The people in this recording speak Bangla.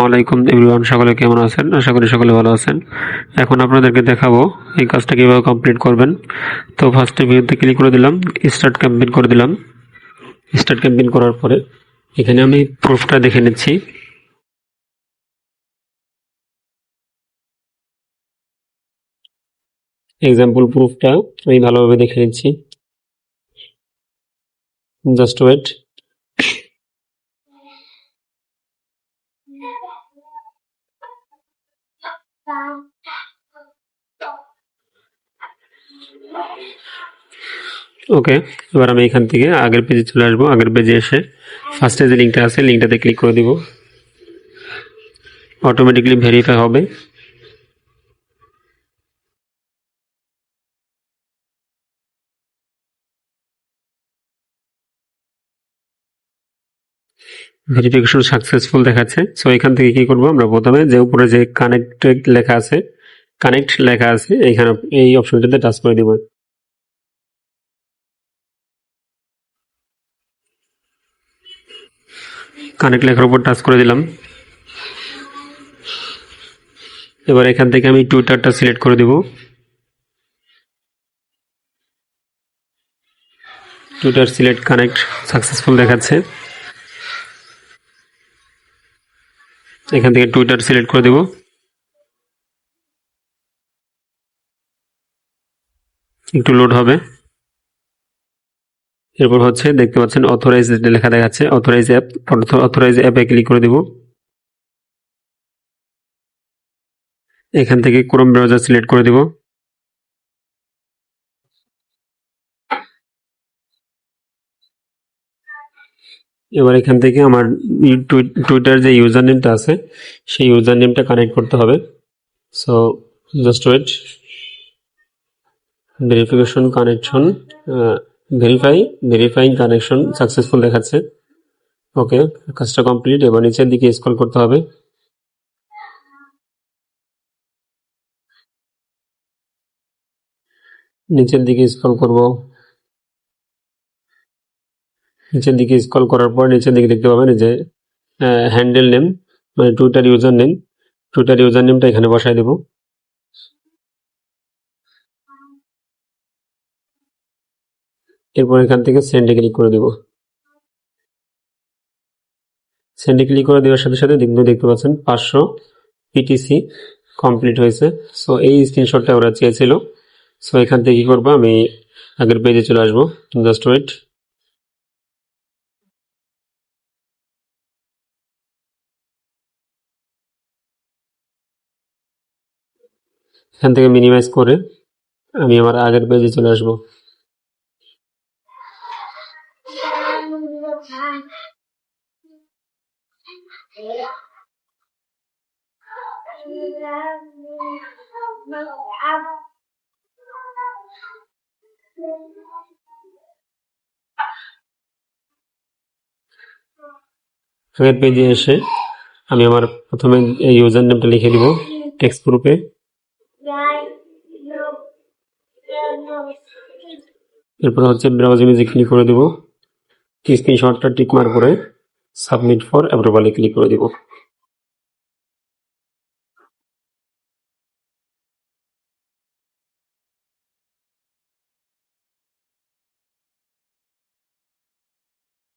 ওয়ালাইকুম এভরিওয়ান, সকলে কেমন আছেন? আশা করি সকলে ভালো আছেন। এখন আপনাদেরকে দেখাবো এই কাজটা কিভাবে কমপ্লিট করবেন। তো ফার্স্টে ভিউতে ক্লিক করে দিলাম, স্টার্ট ক্যাম্পেইন করে দিলাম। স্টার্ট ক্যাম্পেইন করার পরে এখানে আমি প্রুফটা দেখে নিচ্ছি। এক্সাম্পল প্রুফটা আমি ভালোভাবে দেখে নিচ্ছি। Just wait. ওকে, এবার আমি এখান থেকে আগের পেজে চলে আসবো। আগের পেজে এসে ফার্স্টে যে লিঙ্কটা আছে লিঙ্কটাতে ক্লিক করে দিব। অটোমেটিকলি ভেরিফাই হবে। ভেরিফিকেশন সাকসেসফুল দেখাচ্ছে। সো এখান থেকে কি করব, আমরা প্রথমে যে উপরে যে কানেক্টেড লেখা আছে, কানেক্ট লেখা আছে, এইখানে এই অপশনটাতে টাচ করে দিব। কানেক্ট লেখার উপর টাচ করে দিলাম। এবার এখান থেকে আমি টুইটারটা সিলেক্ট করে দিব। টুইটার সিলেক্ট কানেক্ট সাকসেসফুল দেখাচ্ছে। এখান থেকে টুইটার সিলেক্ট করে দিব। একটু লোড হবে। এরপর হচ্ছে দেখতে পাচ্ছেন অথরাইজ লেখা দেখাচ্ছে, অথরাইজ অ্যাপ। অথরাইজ অ্যাপে ক্লিক করে দিব। এখান থেকে ক্রোম ব্রাউজার সিলেক্ট করে দিব। এবার এখান থেকে আমার টুইটার যে ইউজার নেমটা আছে সেই ইউজার নেমটা কানেক্ট করতে হবে। So just wait. Verification connection verifying connection successful দেখাচ্ছে। ওকে, কাজটা কমপ্লিট। এবার নিচের দিকে স্ক্রল করতে হবে। নিচের দিকে স্ক্রল করব। নিচের দিকে স্ক্রল করার পর নিচের দিকে দেখতে পাবেন যে হ্যান্ডেল নেম, মানে Twitter user name. Twitter user নেমটা এখানে বসায় দেব। এরপর এখান থেকে সেন্ডে ক্লিক করে দেব। সেন্ডে ক্লিক করে দেওয়ার সাথে সাথে দেখতে পাচ্ছেন 500 পিটিসি কমপ্লিট হয়েছে। সো এই স্ক্রিনশটটা ওরা চেয়েছিল। সো এখান থেকে কি করবো, আমি আগের পেজে চলে আসবো। Just wait. এখান থেকে মিনিমাইজ করে আমি আমার আগের পেজে চলে আসবো। আগের পেজে এসে আমি আমার প্রথমে এই ইউজার নেমটা লিখে দিব টেক্সট গ্রুপে। এরপর হচ্ছে ব্রাউজ ইমেজে ক্লিক করে দেব। স্ক্রিনশটটা টিক মার্ক করে সাবমিট ফর অ্যাপ্রুভালে ক্লিক করে দিব।